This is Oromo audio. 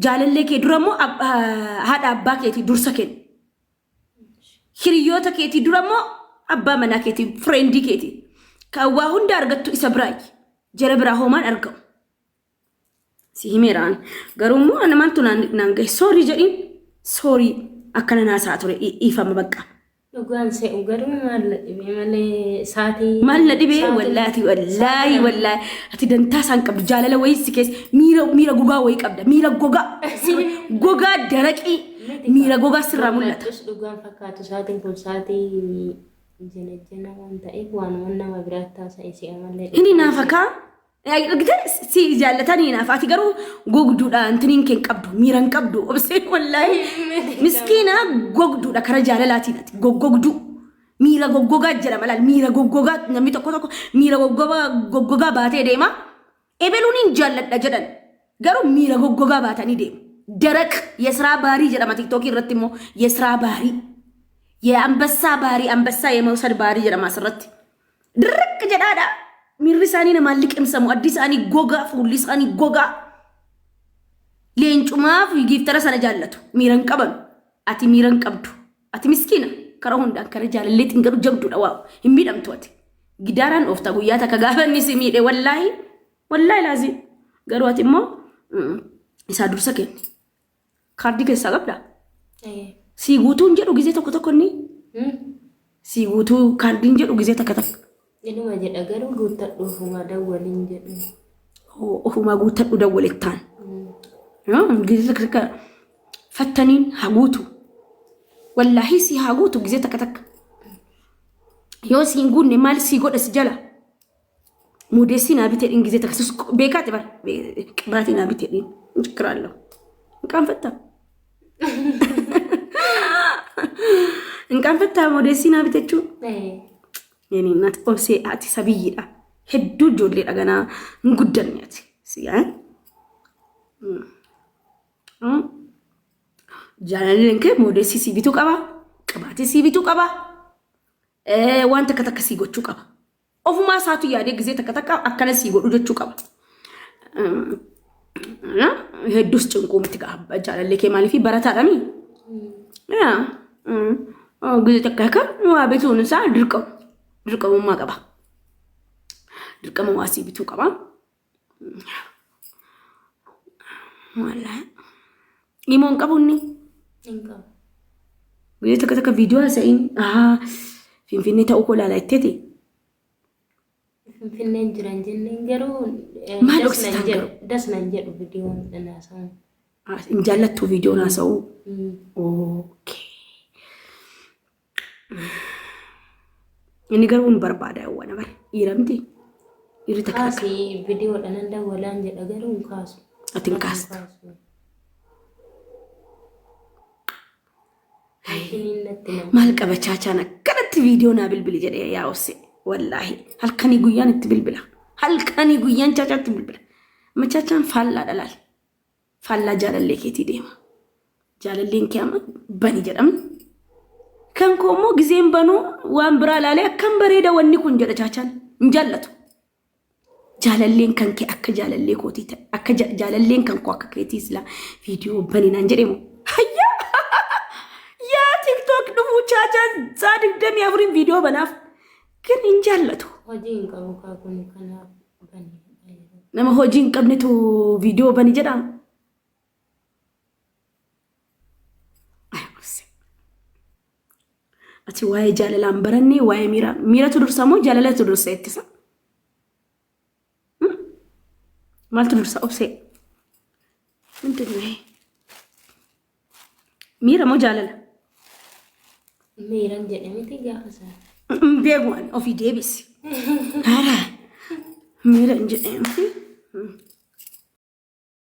jaalallee kee durammoo haadha abbaa keetii dursa kenni. Hiriyoota keetii durammoo abbaa manaa keetii friendii keetii. Kan waa hunda argattu isa biraayi. Jara biraa hoomaan argamu. Si himeeraan garuu namantu naan gahe sorry jedhin sorry akkana naasaa ture ifama bakka. Dhugaan se'u garuu malee saatii maal dhibee wallahi ati dantaa isaan qabdu jaalala wayii si keessa miira gogaa wayii qabda miira gogaa daraqii miira gogaa sirraa mul'ata. Dhugaan fakkaatu saatiin kun saatii jena waan ta'eef waan nama biraatti taasise si amalee. Inni naafakaa si jaallatanii naaf ati garuu gogduudha antiniin keen qabdu miiran qabdu obsee wallahi miskiina gogduudha kara jaalalaatiin ati gogdu miira goggogaa jira malal miira goggogaa namni tokko miira goggogaa baatee deema ebeluun hin jaalladha jedhan garuu miira goggogaa baatanii deemu daraq የስራ ባህሪ jedhama ቲክቶክ irratti immoo የስራ ባህሪ የአንበሳ ባህሪ አንበሳ የመውሰድ ባህሪ jedhama asirratti ድርቅ jedhaadha mirrisaanii nama liqimsamu addi isaanii gogaa fuulli isaanii gogaa leencumaaf giiftara sana jaallatu miiran qaban ati miiran qabdu ati miskiina kara hundaan kara jaalallee xingaru jabduudha waaw hin miidhamtu ati gidaaraan oofta guyyaa takka gaafanni si miidhe wallahi laazim garuu ati immoo isaa dursa kenni kaardii keessaa qabda si guutuun jedhu gisee tokko inni si guutuu kaardiin jedhu gisee takka Inuma jedha garuu guuttadhu ofuma dawwaliin jedhu. Ofuma guuttadhu dawwalettaan. Gisee takka fattaniin haa guutu. Wallahi si haa guutu gisee takka. Yoo si hin guunne maal si godha si jala. Muudeessii naa bitee gisee takka beekaate bara qibaatii naa bitee injikiraallee. Inkaan fattaa. Inkaan fattaa muudeessii naa bitee jechuudha. Yani nat obse ati sabiyida heddu jolle dagana nguddanni ati siya jaalalleen kee modesi si bitu qaba qabaate si bitu qaba waan takka si gochuu qaba ofuma saatu yaade gize takka akkana si godhu jechuu qaba heddus cinquu miti qaba jaalallee kee maaliif barataadhami gize takka waa bituun isaa dirqamummaa qaba. Dirqama waasii bituu qaba. Wallahi. Imoon qabuunni. Inqa. Guyyaa takka viidiyoo haasa'in finfinnee ta'uu koo laalaa itteeti. Finfinneen jiran jenneen garuu maal dhoksitaan garuu dasnan jedhu viidiyoon haasa'u. Hin jaallattuu viidiyoon haasa'u. Okay. Ini garuu barbaada waan bare iramti irita kaasi video dhanan dawalan jedha garuu kaasu atin kaasta maal qaba chaachana kanatti video na bilbili jedhe yaa osse wallahi halkani guyyaan itti bilbila halkani guyyaan chaachaatti bilbila machaachaan faallaa dhalal faallaa jaalallee keetii deema jaalalleen kee amma bani jedhamu kan komo gizeen banu waan bira laale akkam bareeda wanni kun jedha chaachaan injallatu jaalalleen kan kee akka jaalallee kooti ta'e akka jaalalleen kan ko akka keetii isla video bani nan jedhemu hayya ya tiktok dhufu chaachaan saadi demi afrin video banaaf kan injallatu hojiin qabu ka kun kana bani nama hojiin qabnetu video bani jedha ati waa'ee jaalalaan baranne waa'ee miira tudursamoo jaalala tudursa ittisa maal tudursa obsee miira moo jaalala miiran jedhamiti gaafa isaa beeku ofii deebisi miira hin jedhamti